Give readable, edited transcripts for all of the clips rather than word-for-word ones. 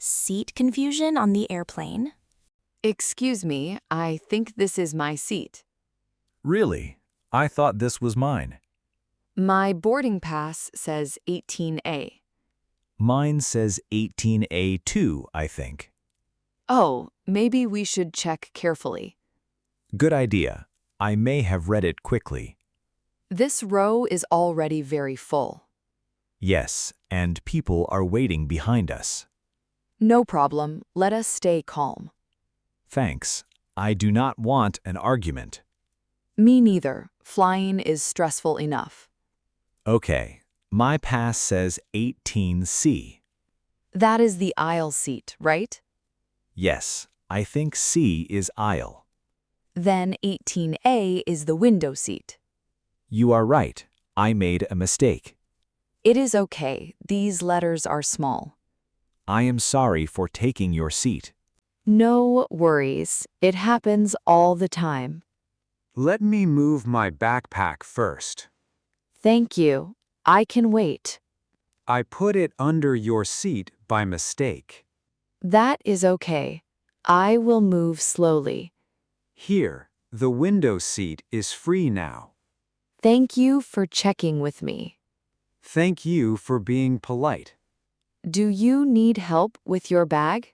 seat confusion on the airplane. Excuse me, I think this is my seat. Really? I thought this was mine. My boarding pass says 18A. Mine says 18A2, I think. Oh, maybe we should check carefully. Good idea. I may have read it quickly. This row is already very full. Yes, and people are waiting behind us. No problem, let us stay calm. Thanks. I do not want an argument. Me neither. Flying is stressful enough. Okay, my pass says 18C. That is the aisle seat, right? Yes, I think C is aisle. Then 18A is the window seat. You are right. I made a mistake. It is okay, these letters are small. I am sorry for taking your seat. No worries, it happens all the time. Let me move my backpack first. Thank you, I can wait. I put it under your seat by mistake. That is okay. I will move slowly. Here, the window seat is free now. Thank you for checking with me. Thank you for being polite. Do you need help with your bag?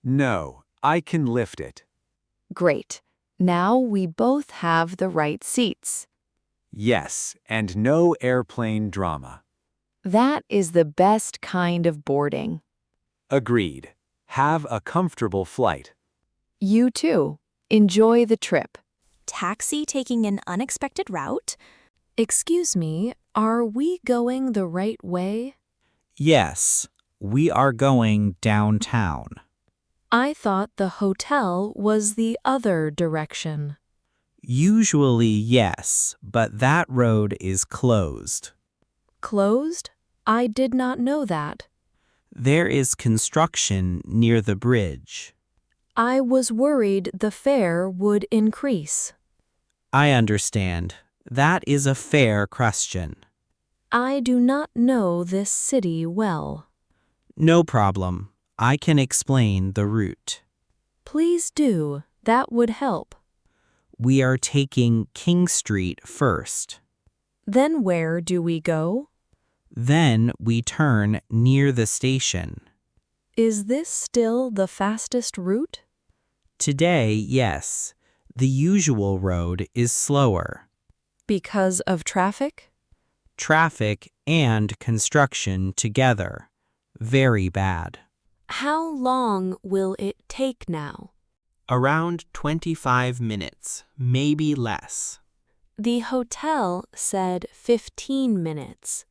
No, I can lift it. Great. Now we both have the right seats. Yes, and no airplane drama. That is the best kind of boarding. Agreed. Have a comfortable flight. You too. Enjoy the trip. Taxi taking an unexpected route. Excuse me, are we going the right way? Yes, we are going downtown. I thought the hotel was the other direction. Usually, yes, but that road is closed. Closed? I did not know that. There is construction near the bridge. I was worried the fare would increase. I understand. That is a fair question. I do not know this city well. No problem. I can explain the route. Please do. That would help. We are taking King Street first. Then where do we go? Then we turn near the station. Is this still the fastest route? Today, yes. The usual road is slower. Because of traffic? Traffic and construction together. Very bad. How long will it take now? Around 25 minutes, maybe less. The hotel said 15 minutes.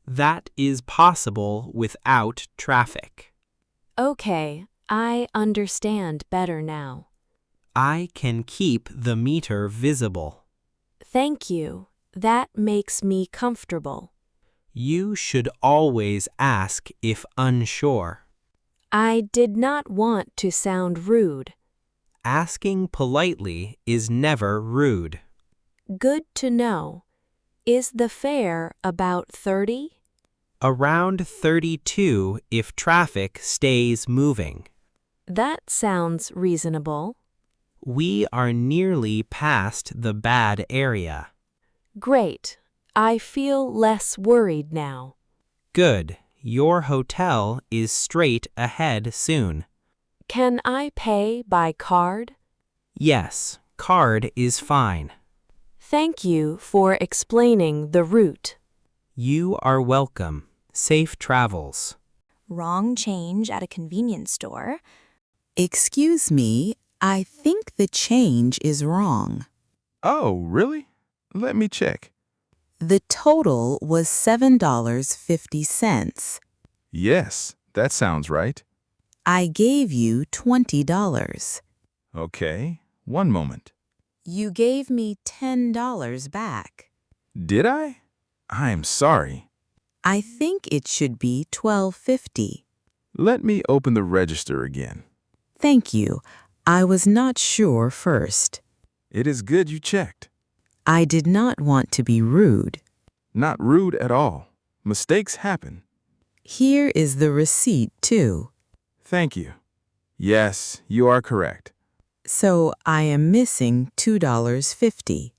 That is possible without traffic. Okay, I understand better now. I can keep the meter visible. Thank you. That makes me comfortable. You should always ask if unsure. I did not want to sound rude. Asking politely is never rude. Good to know. Is the fare about 30? Around 32 if traffic stays moving. That sounds reasonable. We are nearly past the bad area. Great. I feel less worried now. Good. Your hotel is straight ahead soon. Can I pay by card? Yes, card is fine. Thank you for explaining the route. You are welcome. Safe travels. Wrong change at a convenience store. Excuse me, I think the change is wrong. Oh, really? Let me check. The total was $7.50. Yes, that sounds right. I gave you $20. Okay, one moment. You gave me $10 back. Did I? I'm sorry. I think it should be $12.50. Let me open the register again. Thank you. I was not sure first. It is good you checked. I did not want to be rude. Not rude at all. Mistakes happen. Here is the receipt, too. Thank you. Yes, you are correct. So I am missing $2.50.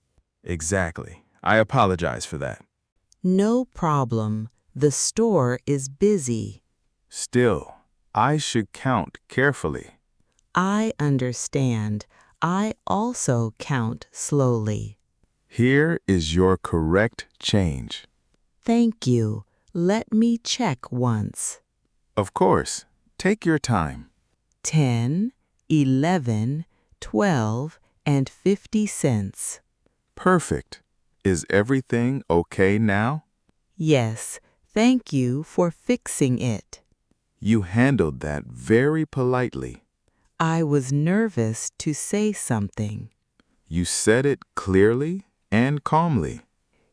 Exactly. I apologize for that. No problem. The store is busy. Still, I should count carefully. I understand. I also count slowly. Here is your correct change. Thank you. Let me check once. Of course, take your time. 10, 11, 12, and 50 cents. Perfect. Is everything okay now? Yes, thank you for fixing it. You handled that very politely. I was nervous to say something. You said it clearly and calmly.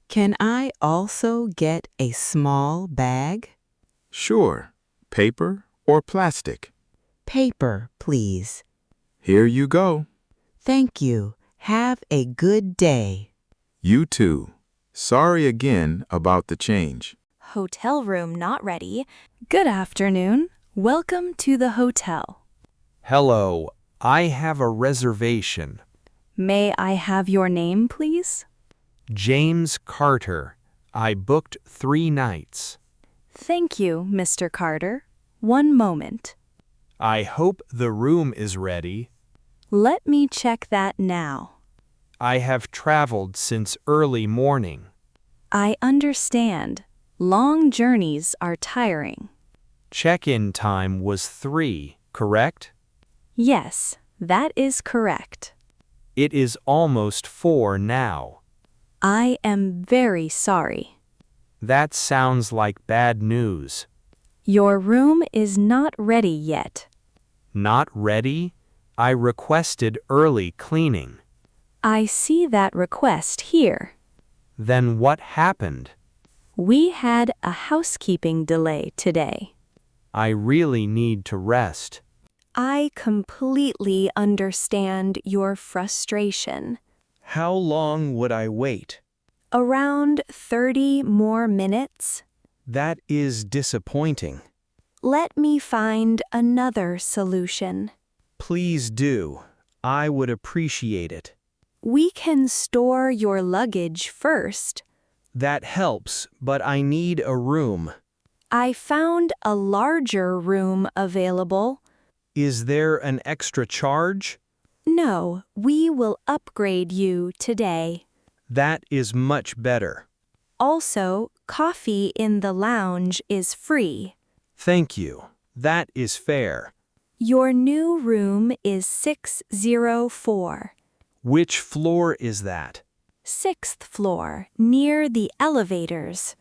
Can I also get a small bag? Sure. Paper or plastic? Paper, please. Here you go. Thank you. Have a good day. You too. Sorry again about the change. Hotel room not ready. Good afternoon. Welcome to the hotel. Hello, I have a reservation. May I have your name, please? James Carter. I booked 3 nights. Thank you, Mr. Carter. One moment. I hope the room is ready. Let me check that now. I have traveled since early morning. I understand. Long journeys are tiring. Check-in time was 3, correct? Yes, that is correct. It is almost 4 now. I am very sorry. That sounds like bad news. Your room is not ready yet. Not ready? I requested early cleaning. I see that request here. Then what happened? We had a housekeeping delay today. I really need to rest. I completely understand your frustration. How long would I wait? Around 30 more minutes. That is disappointing. Let me find another solution. Please do. I would appreciate it. We can store your luggage first. That helps, but I need a room. I found a larger room available. Is there an extra charge? No, we will upgrade you today. That is much better. Also, coffee in the lounge is free. Thank you. That is fair. Your new room is 604. Which floor is that? 6th floor, near the elevators.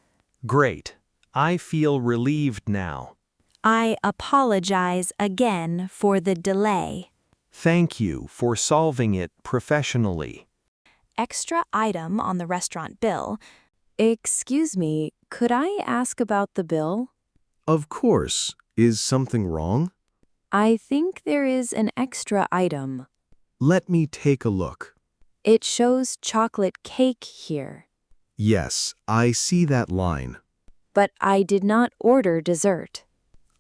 Great. I feel relieved now. I apologize again for the delay. Thank you for solving it professionally. Extra item on the restaurant bill. Excuse me, could I ask about the bill? Of course. Is something wrong? I think there is an extra item. Let me take a look. It shows chocolate cake here. Yes, I see that line. But I did not order dessert.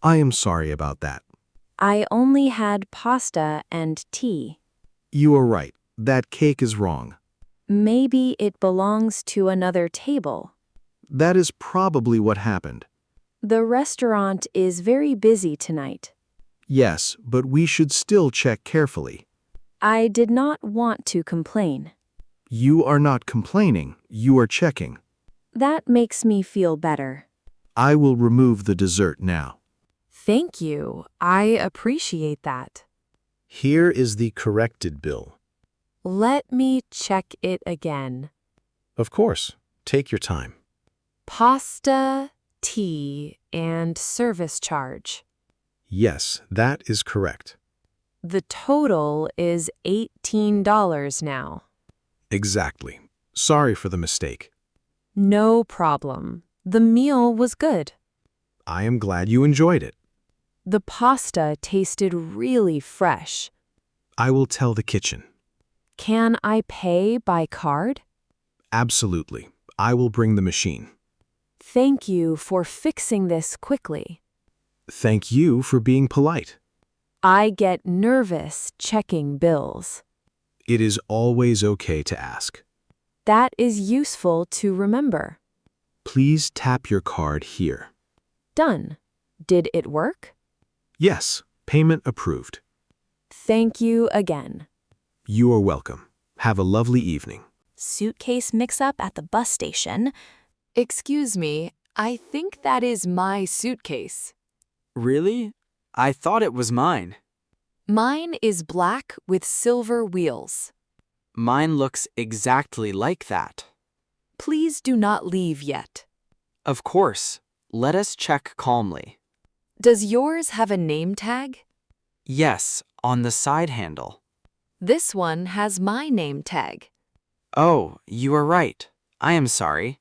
I am sorry about that. I only had pasta and tea. You are right. That cake is wrong. Maybe it belongs to another table. That is probably what happened. The restaurant is very busy tonight. Yes, but we should still check carefully. I did not want to complain. You are not complaining. You are checking. That makes me feel better. I will remove the dessert now. Thank you. I appreciate that. Here is the corrected bill. Let me check it again. Of course. Take your time. Pasta, tea, and service charge. Yes, that is correct. The total is $18 now. Exactly. Sorry for the mistake. No problem. The meal was good. I am glad you enjoyed it. The pasta tasted really fresh. I will tell the kitchen. Can I pay by card? Absolutely. I will bring the machine. Thank you for fixing this quickly. Thank you for being polite. I get nervous checking bills. It is always okay to ask. That is useful to remember. Please tap your card here. Done. Did it work? Yes, payment approved. Thank you again. You are welcome. Have a lovely evening. Suitcase mix-up at the bus station. Excuse me, I think that is my suitcase. Really? I thought it was mine. Mine is black with silver wheels. Mine looks exactly like that. Please do not leave yet. Of course. Let us check calmly. Does yours have a name tag? Yes, on the side handle. This one has my name tag. Oh, you are right. I am sorry.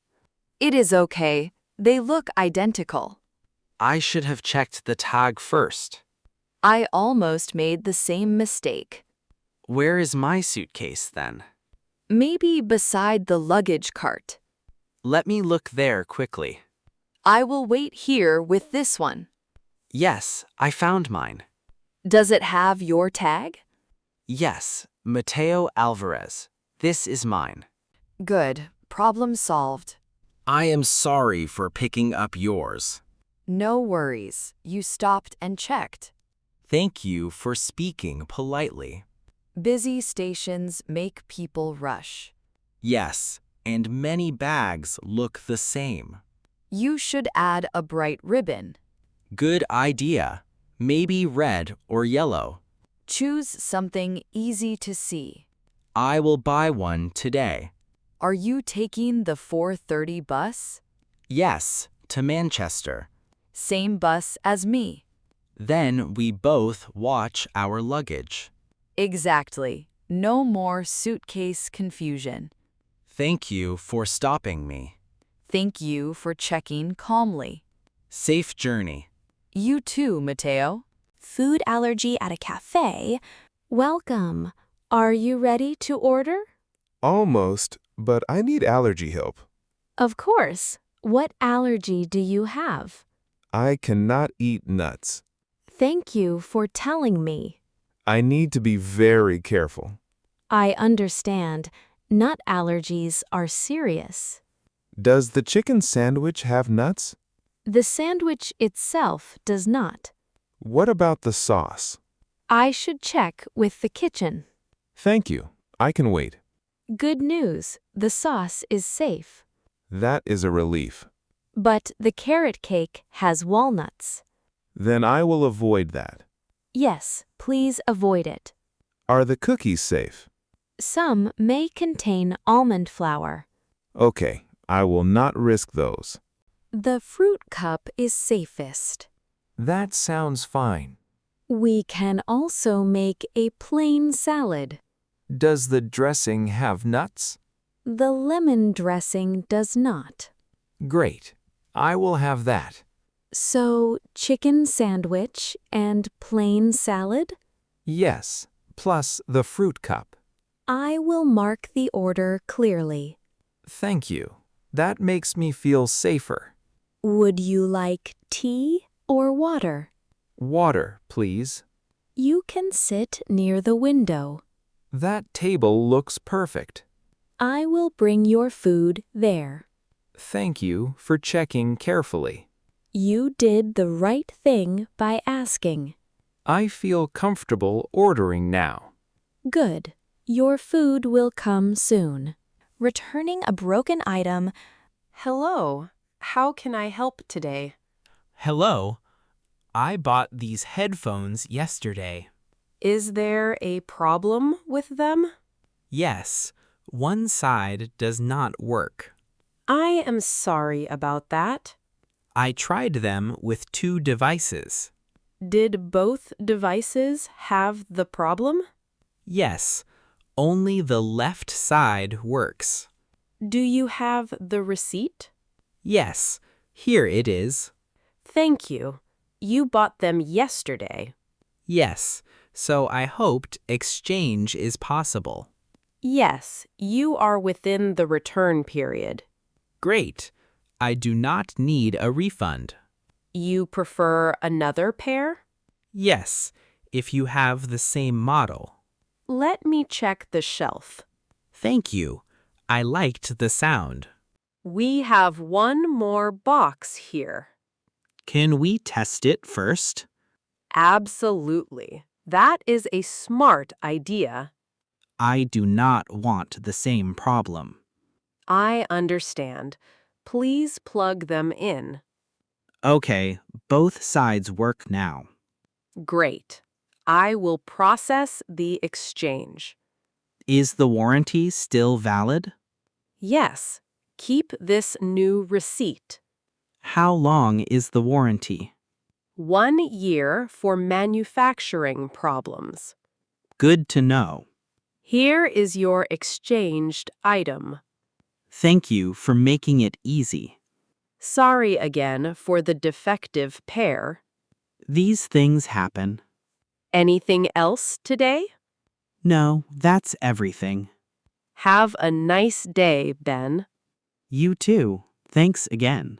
It is okay. They look identical. I should have checked the tag first. I almost made the same mistake. Where is my suitcase then? Maybe beside the luggage cart. Let me look there quickly. I will wait here with this one. Yes, I found mine. Does it have your tag? Yes, Mateo Alvarez. This is mine. Good. Problem solved. I am sorry for picking up yours. No worries. You stopped and checked. Thank you for speaking politely. Busy stations make people rush. Yes, and many bags look the same. You should add a bright ribbon. Good idea. Maybe red or yellow. Choose something easy to see. I will buy one today. Are you taking the 4:30 bus? Yes, to Manchester. Same bus as me. Then we both watch our luggage. Exactly. No more suitcase confusion. Thank you for stopping me. Thank you for checking calmly. Safe journey. You too, Mateo. Food allergy at a cafe. Welcome. Are you ready to order? Almost, but I need allergy help. Of course. What allergy do you have? I cannot eat nuts. Thank you for telling me. I need to be very careful. I understand. Nut allergies are serious. Does the chicken sandwich have nuts? The sandwich itself does not. What about the sauce? I should check with the kitchen. Thank you. I can wait. Good news. The sauce is safe. That is a relief. But the carrot cake has walnuts. Then I will avoid that. Yes, please avoid it. Are the cookies safe? Some may contain almond flour. Okay, I will not risk those. The fruit cup is safest. That sounds fine. We can also make a plain salad. Does the dressing have nuts? The lemon dressing does not. Great. I will have that. So, chicken sandwich and plain salad? Yes, plus the fruit cup. I will mark the order clearly. Thank you. That makes me feel safer. Would you like tea or water? Water, please. You can sit near the window. That table looks perfect. I will bring your food there. Thank you for checking carefully. You did the right thing by asking. I feel comfortable ordering now. Good. Your food will come soon. Returning a broken item. Hello. How can I help today? Hello. I bought these headphones yesterday. Is there a problem with them? Yes, one side does not work. I am sorry about that. I tried them with 2 devices. Did both devices have the problem? Yes, only the left side works. Do you have the receipt? Yes, here it is. Thank you. You bought them yesterday. Yes, so I hoped exchange is possible. Yes, you are within the return period. Great. I do not need a refund. You prefer another pair? Yes, if you have the same model. Let me check the shelf. Thank you. I liked the sound. We have one more box here. Can we test it first? Absolutely. That is a smart idea. I do not want the same problem. I understand. Please plug them in. Okay, both sides work now. Great. I will process the exchange. Is the warranty still valid? Yes. Keep this new receipt. How long is the warranty? 1 year for manufacturing problems. Good to know. Here is your exchanged item. Thank you for making it easy. Sorry again for the defective pair. These things happen. Anything else today? No, that's everything. Have a nice day, Ben. You too. Thanks again.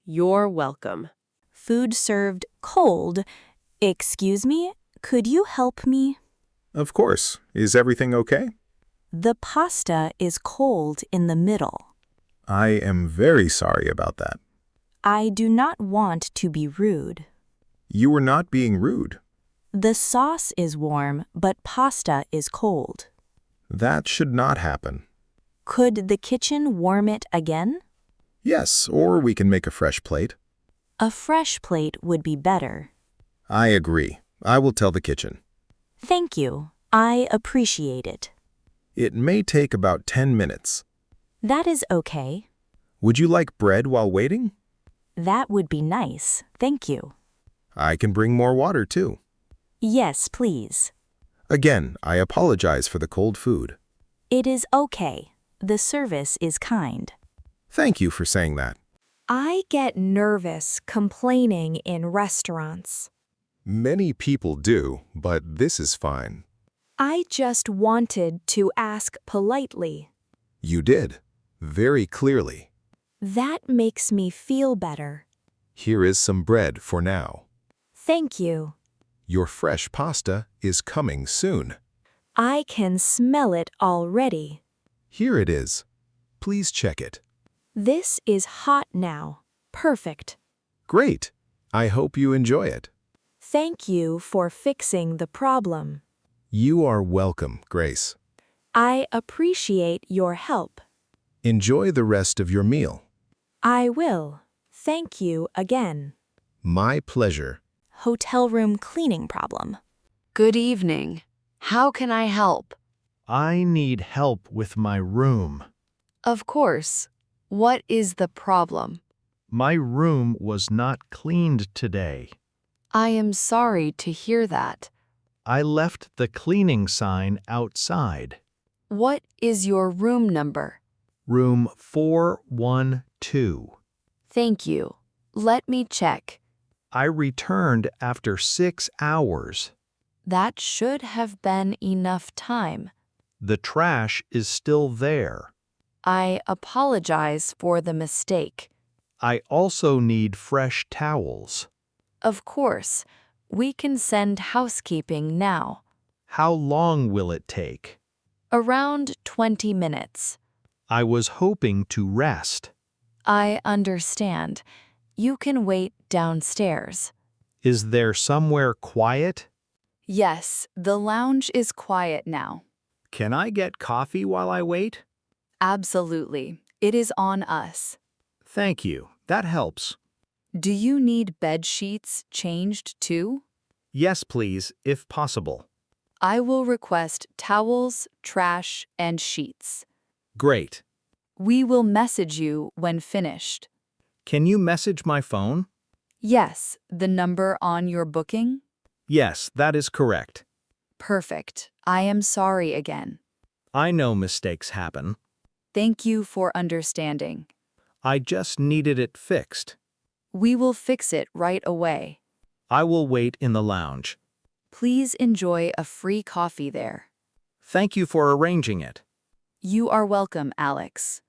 You're welcome. Food served cold. Excuse me, could you help me? Of course. Is everything okay? The pasta is cold in the middle. I am very sorry about that. I do not want to be rude. You were not being rude. The sauce is warm, but pasta is cold. That should not happen. Could the kitchen warm it again? Yes, or we can make a fresh plate. A fresh plate would be better. I agree. I will tell the kitchen. Thank you. I appreciate it. It may take about 10 minutes. That is okay. Would you like bread while waiting? That would be nice. Thank you. I can bring more water too. Yes, please. Again, I apologize for the cold food. It is okay. The service is kind. Thank you for saying that. I get nervous complaining in restaurants. Many people do, but this is fine. I just wanted to ask politely. You did. Very clearly. That makes me feel better. Here is some bread for now. Thank you. Your fresh pasta is coming soon. I can smell it already. Here it is. Please check it. This is hot now. Perfect. Great. I hope you enjoy it. Thank you for fixing the problem. You are welcome, Grace. I appreciate your help. Enjoy the rest of your meal. I will. Thank you again. My pleasure. Hotel room cleaning problem. Good evening. How can I help? I need help with my room. Of course. What is the problem? My room was not cleaned today. I am sorry to hear that. I left the cleaning sign outside. What is your room number? Room 412. Thank you. Let me check. I returned after 6 hours. That should have been enough time. The trash is still there. I apologize for the mistake. I also need fresh towels. Of course, we can send housekeeping now. How long will it take? Around 20 minutes. I was hoping to rest. I understand. You can wait downstairs. Is there somewhere quiet? Yes, the lounge is quiet now. Can I get coffee while I wait? Absolutely. It is on us. Thank you. That helps. Do you need bed sheets changed too? Yes, please, if possible. I will request towels, trash, and sheets. Great. We will message you when finished. Can you message my phone? Yes, the number on your booking? Yes, that is correct. Perfect. I am sorry again. I know mistakes happen. Thank you for understanding. I just needed it fixed. We will fix it right away. I will wait in the lounge. Please enjoy a free coffee there. Thank you for arranging it. You are welcome, Alex.